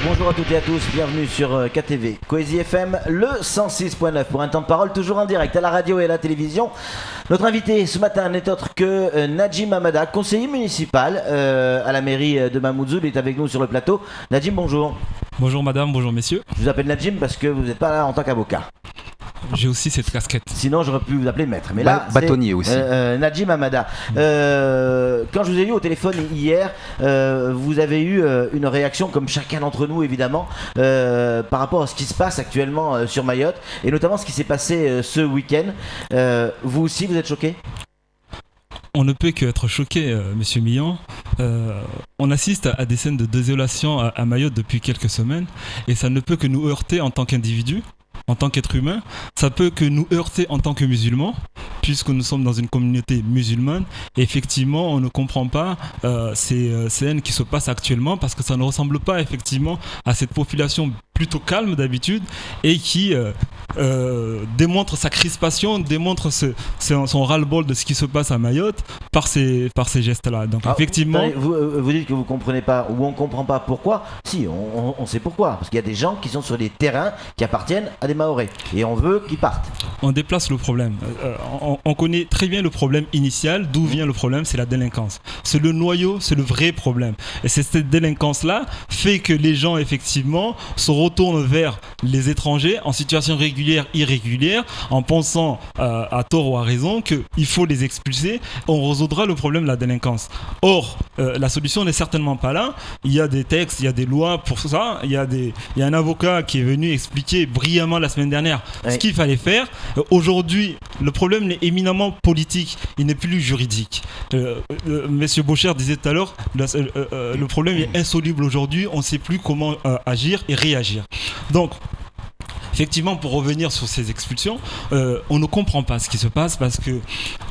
Bonjour à toutes et à tous, bienvenue sur KTV, Coésie FM, le 106.9 pour un temps de parole toujours en direct à la radio et à la télévision. Notre invité ce matin n'est autre que Najim Amada, conseiller municipal à la mairie de Mamoudzou. Il est avec nous sur le plateau. Najim, bonjour. Bonjour madame, bonjour messieurs. Je vous appelle Najim parce que vous n'êtes pas là en tant qu'avocat. J'ai aussi cette casquette. Sinon j'aurais pu vous appeler maître. Mais là, bâtonnier aussi. Najim Amada. Quand je vous ai eu au téléphone hier, vous avez eu une réaction comme chacun d'entre nous évidemment par rapport à ce qui se passe actuellement sur Mayotte et notamment ce qui s'est passé ce week-end. Vous aussi, vous êtes choqué ? On ne peut qu'être choqué, monsieur Millon. On assiste à des scènes de désolation à Mayotte depuis quelques semaines et ça ne peut que nous heurter en tant qu'individus. En tant qu'être humain, ça peut que nous heurter en tant que musulmans, puisque nous sommes dans une communauté musulmane. Et effectivement, on ne comprend pas ces scènes qui se passent actuellement parce que ça ne ressemble pas effectivement à cette population plutôt calme d'habitude et qui démontre sa crispation, démontre son ras-le-bol de ce qui se passe à Mayotte par ces gestes-là. Donc effectivement... Vous dites que vous ne comprenez pas ou on ne comprend pas pourquoi. Si, on sait pourquoi. Parce qu'il y a des gens qui sont sur des terrains qui appartiennent à des Mahorais et on veut qu'ils partent. On déplace le problème. On connaît très bien le problème initial. D'où vient le problème ? C'est la délinquance. C'est le noyau, c'est le vrai problème. Et c'est cette délinquance-là fait que les gens effectivement se retournent vers les étrangers en situation régulière, irrégulière, en pensant à tort ou à raison qu'il faut les expulser. On résoudra le problème de la délinquance. Or, la solution n'est certainement pas là. Il y a des textes, il y a des lois pour ça. Il y a un avocat qui est venu expliquer brillamment la semaine dernière ce qu'il fallait faire. Aujourd'hui, le problème est éminemment politique, il n'est plus juridique. Monsieur Bocher disait tout à l'heure, le problème est insoluble aujourd'hui, on ne sait plus comment agir et réagir. Donc, effectivement, pour revenir sur ces expulsions, on ne comprend pas ce qui se passe parce que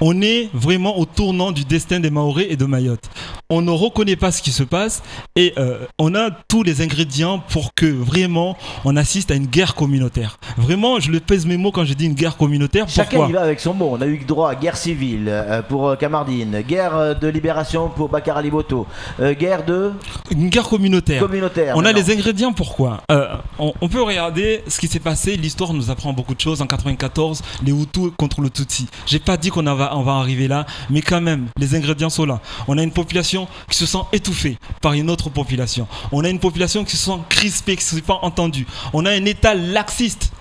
on est vraiment au tournant du destin des Mahorais et de Mayotte. On ne reconnaît pas ce qui se passe et on a tous les ingrédients pour que vraiment on assiste à une guerre communautaire. Vraiment, je le pèse mes mots quand je dis une guerre communautaire. Chacun Pourquoi ? y va avec son mot. On a eu droit à guerre civile pour Kamardine, guerre de libération pour Bakar Ali Boto, Une guerre communautaire. On a les ingrédients, pourquoi ? On peut regarder ce qui s'est passé. L'histoire nous apprend beaucoup de choses. En 94, les Hutus contre le Tutsi. J'ai pas dit qu'on va arriver là, mais quand même, les ingrédients sont là. On a une population qui se sent étouffée par une autre population. On a une population qui se sent crispée, qui ne se sent pas entendue. On a un État laxiste,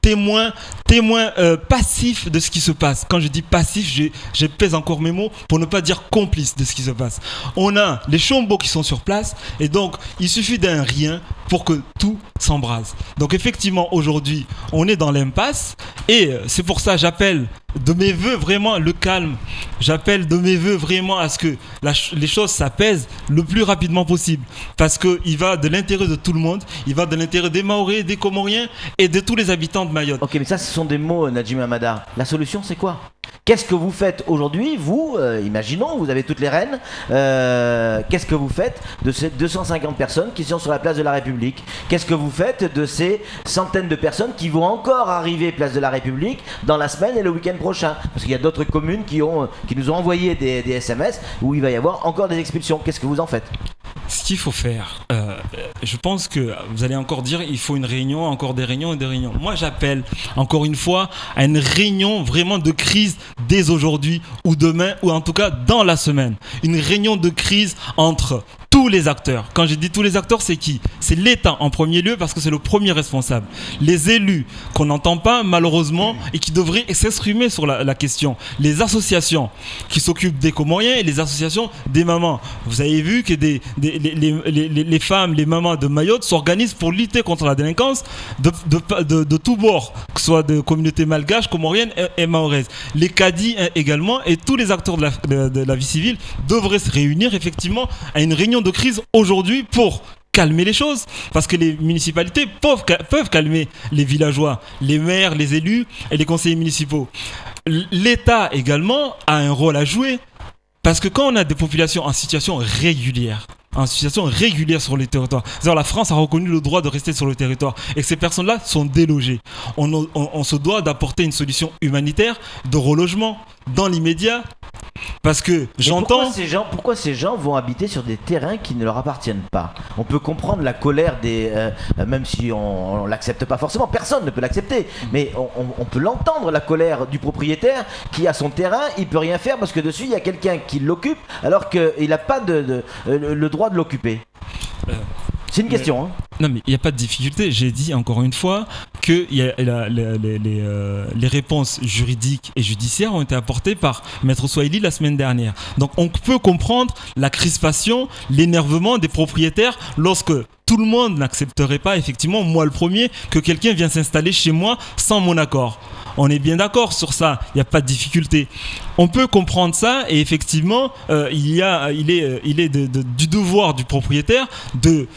témoin passif de ce qui se passe. Quand je dis passif, je pèse encore mes mots pour ne pas dire complice de ce qui se passe. On a les chombos qui sont sur place et donc il suffit d'un rien pour que tout s'embrase. Donc effectivement aujourd'hui on est dans l'impasse et c'est pour ça j'appelle de mes voeux vraiment le calme. J'appelle de mes voeux vraiment à ce que les choses s'apaisent le plus rapidement possible parce qu'il va de l'intérêt de tout le monde, il va de l'intérêt des Mahorais, des Comoriens et de tous les habitants de Mayotte. Ok, mais ça ce sont des mots, Najim Amada. La solution c'est quoi ? Qu'est-ce que vous faites aujourd'hui, vous, imaginons, vous avez toutes les rênes, qu'est-ce que vous faites de ces 250 personnes qui sont sur la place de la République ? Qu'est-ce que vous faites de ces centaines de personnes qui vont encore arriver place de la République dans la semaine et le week-end prochain ? Parce qu'il y a d'autres communes qui nous ont envoyé des SMS où il va y avoir encore des expulsions. Qu'est-ce que vous en faites ? Ce qu'il faut faire, je pense que vous allez encore dire il faut une réunion, encore des réunions et des réunions. Moi j'appelle encore une fois à une réunion vraiment de crise dès aujourd'hui ou demain ou en tout cas dans la semaine. Une réunion de crise entre tous les acteurs. Quand je dis tous les acteurs, c'est qui ? C'est l'État en premier lieu parce que c'est le premier responsable. Les élus qu'on n'entend pas malheureusement et qui devraient s'exprimer sur la question. Les associations qui s'occupent des Comoriens et les associations des mamans. Vous avez vu que les femmes, les mamans de Mayotte s'organisent pour lutter contre la délinquance de tous bords, que ce soit de communautés malgaches, comoriennes et mahoraises. Les cadis également et tous les acteurs de la vie civile devraient se réunir effectivement à une réunion de crise aujourd'hui pour calmer les choses parce que les municipalités peuvent calmer les villageois, les maires, les élus et les conseillers municipaux. L'État également a un rôle à jouer parce que quand on a des populations en situation régulière sur les territoires. C'est-à-dire la France a reconnu le droit de rester sur le territoire et que ces personnes-là sont délogées. On se doit d'apporter une solution humanitaire de relogement dans l'immédiat Parce que Mais j'entends... pourquoi ces gens vont habiter sur des terrains qui ne leur appartiennent pas? On peut comprendre la colère même si on l'accepte pas forcément, personne ne peut l'accepter, mais on peut l'entendre, la colère du propriétaire qui a son terrain, il peut rien faire parce que dessus il y a quelqu'un qui l'occupe alors qu'il n'a pas le droit de l'occuper. C'est une question. Hein. Non, mais il n'y a pas de difficulté. J'ai dit encore une fois que les réponses juridiques et judiciaires ont été apportées par Maître Swahili la semaine dernière. Donc on peut comprendre la crispation, l'énervement des propriétaires lorsque tout le monde n'accepterait pas, effectivement, moi le premier, que quelqu'un vienne s'installer chez moi sans mon accord. On est bien d'accord sur ça, il n'y a pas de difficulté. On peut comprendre ça et effectivement, il est du devoir du propriétaire de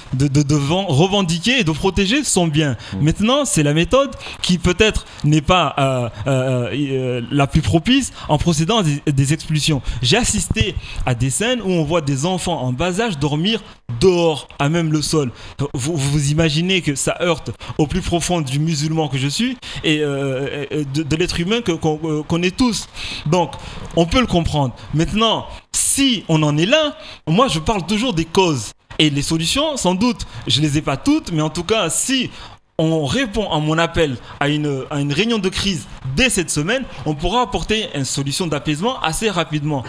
revendiquer et de protéger son bien. Maintenant, c'est la méthode qui peut-être n'est pas la plus propice en procédant à des expulsions. J'ai assisté à des scènes où on voit des enfants en bas âge dormir dehors, à même le sol. Vous imaginez que ça heurte au plus profond du musulman que je suis et de l'être humain qu'on est tous. Donc, on peut le comprendre. Maintenant, si on en est là, moi je parle toujours des causes. Et les solutions, sans doute, je ne les ai pas toutes, mais en tout cas, si on répond à mon appel à une réunion de crise dès cette semaine, on pourra apporter une solution d'apaisement assez rapidement.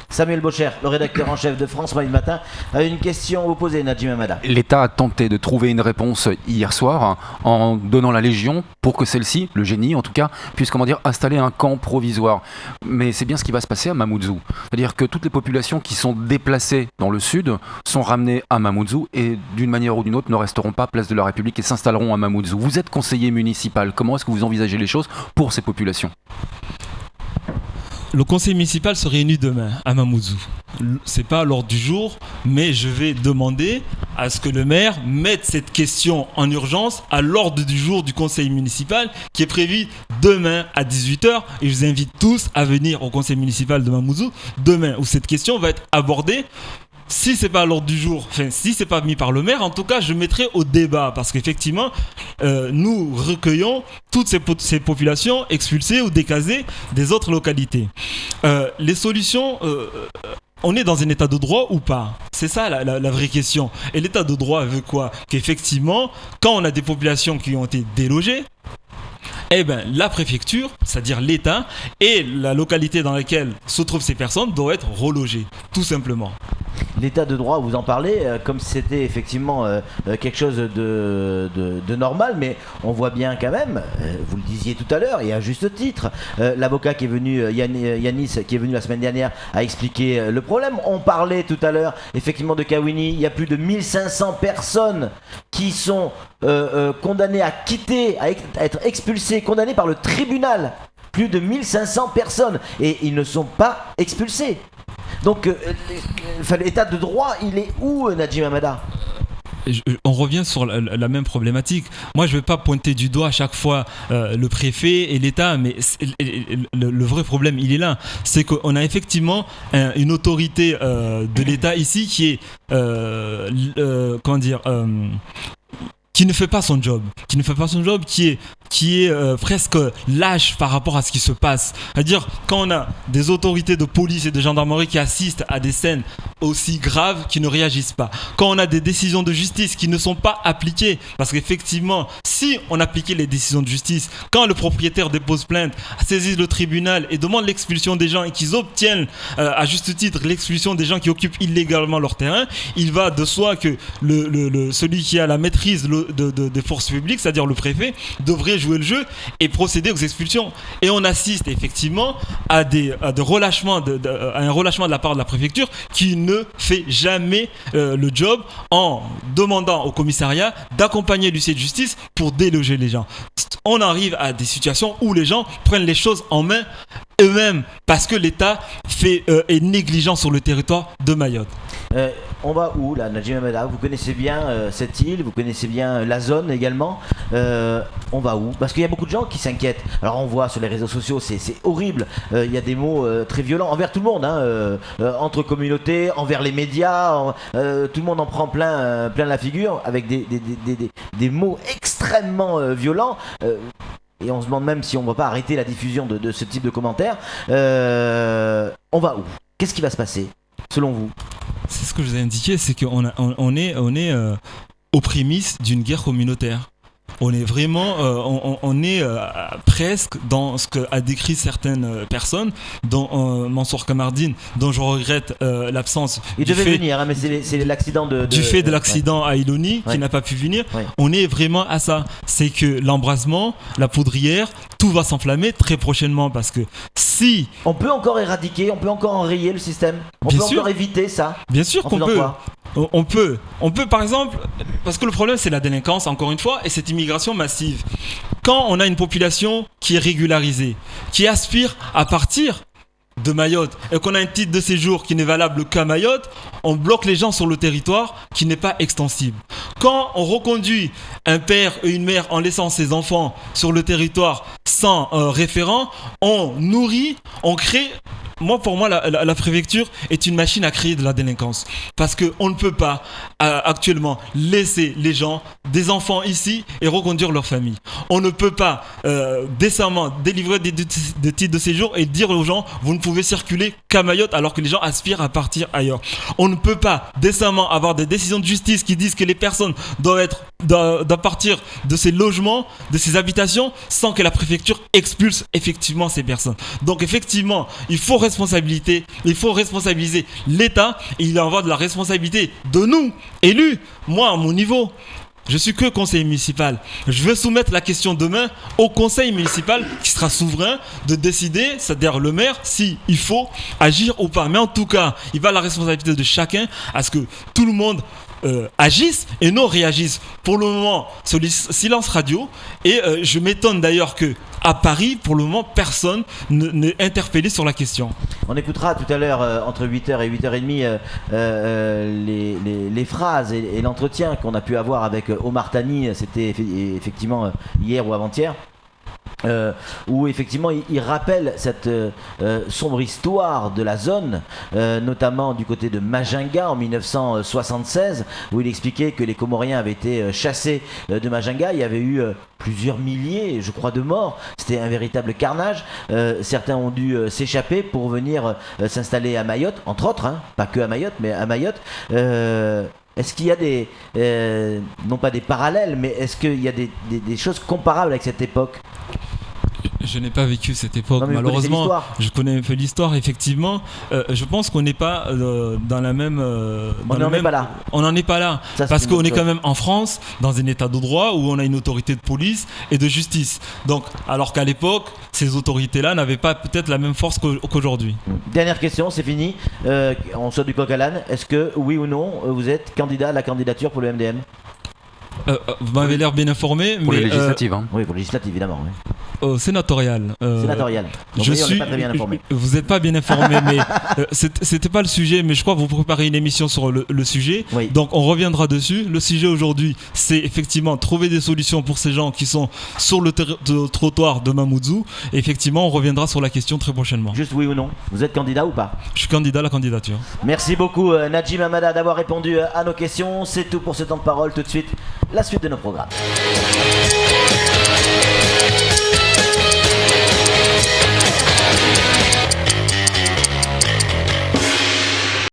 Samuel Bocher, le rédacteur en chef de France Midi Matin, a une question à vous poser, Nadjim Hamada. L'État a tenté de trouver une réponse hier soir en donnant la Légion pour que celle-ci, le génie en tout cas, puisse installer un camp provisoire. Mais c'est bien ce qui va se passer à Mamoudzou. C'est-à-dire que toutes les populations qui sont déplacées dans le sud sont ramenées à Mamoudzou et d'une manière ou d'une autre ne resteront pas place de la République et s'installeront à Mamoudzou. Vous êtes conseiller municipal, comment est-ce que vous envisagez les choses pour ces populations ? Le conseil municipal se réunit demain à Mamoudzou. C'est pas à l'ordre du jour, mais je vais demander à ce que le maire mette cette question en urgence à l'ordre du jour du conseil municipal qui est prévu demain à 18h. Et je vous invite tous à venir au conseil municipal de Mamoudzou demain où cette question va être abordée. Si c'est pas à l'ordre du jour, si c'est pas mis par le maire, en tout cas, je mettrai au débat parce qu'effectivement, nous recueillons toutes ces populations expulsées ou décasées des autres localités. Les solutions, on est dans un état de droit ou pas? C'est ça la vraie question. Et l'état de droit veut quoi? Qu'effectivement, quand on a des populations qui ont été délogées, eh bien, la préfecture, c'est-à-dire l'État, et la localité dans laquelle se trouvent ces personnes doivent être relogées, tout simplement. L'état de droit, vous en parlez comme si c'était effectivement quelque chose de normal, mais on voit bien quand même, vous le disiez tout à l'heure, et à juste titre, l'avocat qui est venu, Yanis, qui est venu la semaine dernière, a expliqué le problème. On parlait tout à l'heure effectivement de Kawini, il y a plus de 1500 personnes qui sont condamnées à quitter, à être expulsées, condamnées par le tribunal. Plus de 1500 personnes, et ils ne sont pas expulsés. Donc, l'état de droit, il est où, Nadjim Hamada? On revient sur la même problématique. Moi, je ne vais pas pointer du doigt à chaque fois le préfet et l'État, mais le vrai problème, il est là. C'est qu'on a effectivement une autorité de l'État ici qui est, qui ne fait pas son job, qui est presque lâche par rapport à ce qui se passe. C'est-à-dire, quand on a des autorités de police et de gendarmerie qui assistent à des scènes aussi graves, qui ne réagissent pas. Quand on a des décisions de justice qui ne sont pas appliquées, parce qu'effectivement, si on appliquait les décisions de justice, quand le propriétaire dépose plainte, saisit le tribunal et demande l'expulsion des gens et qu'ils obtiennent à juste titre l'expulsion des gens qui occupent illégalement leur terrain, il va de soi que celui qui a la maîtrise des forces publiques, c'est-à-dire le préfet, devrait jouer le jeu et procéder aux expulsions. Et on assiste effectivement à un relâchement de la part de la préfecture qui ne fait jamais le job en demandant au commissariat d'accompagner l'huissier de justice pour déloger les gens. On arrive à des situations où les gens prennent les choses en main eux-mêmes parce que l'État est négligent sur le territoire de Mayotte. On va où là, Nadjim Hamada? Vous connaissez bien cette île, vous connaissez bien la zone également. On va où? Parce qu'il y a beaucoup de gens qui s'inquiètent. Alors on voit sur les réseaux sociaux, c'est horrible. Il y a des mots très violents envers tout le monde, entre communautés, envers les médias. Tout le monde en prend plein la figure avec des mots extrêmement violents. et on se demande même si on ne va pas arrêter la diffusion de ce type de commentaires, on va où? Qu'est-ce qui va se passer, selon vous? C'est ce que je vous ai indiqué, c'est qu'on est aux prémices d'une guerre communautaire. On est vraiment, on est presque dans ce qu'a décrit certaines personnes, dont Mansour Kamardine, dont je regrette l'absence. Il devait venir, hein, mais c'est l'accident du fait de l'accident à Iloni qui n'a pas pu venir. Ouais. On est vraiment à ça. C'est que l'embrasement, la poudrière, tout va s'enflammer très prochainement parce que si on peut encore éradiquer, on peut encore enrayer le système, on peut encore éviter ça. Bien sûr qu'on peut. On peut par exemple, parce que le problème c'est la délinquance encore une fois et cette immigration massive. Quand on a une population qui est régularisée, qui aspire à partir de Mayotte et qu'on a un titre de séjour qui n'est valable qu'à Mayotte, on bloque les gens sur le territoire qui n'est pas extensible. Quand on reconduit un père et une mère en laissant ses enfants sur le territoire sans référent, on nourrit, on crée. Pour moi, la préfecture est une machine à créer de la délinquance. Parce qu'on ne peut pas actuellement laisser les gens, des enfants ici, et reconduire leur famille. On ne peut pas décemment délivrer des titres de séjour et dire aux gens, vous ne pouvez circuler qu'à Mayotte alors que les gens aspirent à partir ailleurs. On ne peut pas décemment avoir des décisions de justice qui disent que les personnes doivent partir de ces logements, de ces habitations, sans que la préfecture expulse effectivement ces personnes. Donc effectivement, il faut responsabiliser l'État et il en va de la responsabilité de nous, élus. Moi, à mon niveau, je suis que conseiller municipal. Je veux soumettre la question demain au conseil municipal qui sera souverain de décider, c'est-à-dire le maire, s'il faut agir ou pas. Mais en tout cas, il va à la responsabilité de chacun à ce que tout le monde agisse et non réagisse. Pour le moment, c'est le silence radio et je m'étonne d'ailleurs que à Paris, pour le moment, personne n'est interpellé sur la question. On écoutera tout à l'heure, entre 8h et 8h30, les phrases et l'entretien qu'on a pu avoir avec Omar Tani, c'était effectivement hier ou avant-hier. Où effectivement il rappelle cette sombre histoire de la zone, notamment du côté de Majinga en 1976, où il expliquait que les Comoriens avaient été chassés de Majinga. Il y avait eu plusieurs milliers, je crois, de morts. C'était un véritable carnage. Certains ont dû s'échapper pour venir s'installer à Mayotte, entre autres, hein, pas que à Mayotte, mais à Mayotte. Est-ce qu'il y a non pas des parallèles, mais est-ce qu'il y a des choses comparables avec cette époque ? Je n'ai pas vécu cette époque, non, malheureusement. Je connais un peu l'histoire, effectivement. Je pense qu'on n'est pas dans la même. On n'en est pas là. On n'en est pas là. Ça, parce qu'on est quand même en France, dans un état de droit où on a une autorité de police et de justice. Donc, alors qu'à l'époque, ces autorités-là n'avaient pas peut-être la même force qu'aujourd'hui. Dernière question, c'est fini. On sort du coq à l'âne. Est-ce que, oui ou non, vous êtes candidat à la candidature pour le MDM ? Vous m'avez l'air bien informé. Pour les législatives. Oui, pour les législatives, évidemment. Oui. Sénatorial. Sénatorial. Donc, on n'est pas très bien informé. Vous n'êtes pas bien informé, mais c'était pas le sujet. Mais je crois que vous préparez une émission sur le sujet. Oui. Donc on reviendra dessus. Le sujet aujourd'hui, c'est effectivement trouver des solutions pour ces gens qui sont sur le trottoir de Mamoudzou. Et effectivement, on reviendra sur la question très prochainement. Juste oui ou non. Vous êtes candidat ou pas ? Je suis candidat à la candidature. Merci beaucoup Nadjim Hamada d'avoir répondu à nos questions. C'est tout pour ce temps de parole. Tout de suite, la suite de nos programmes.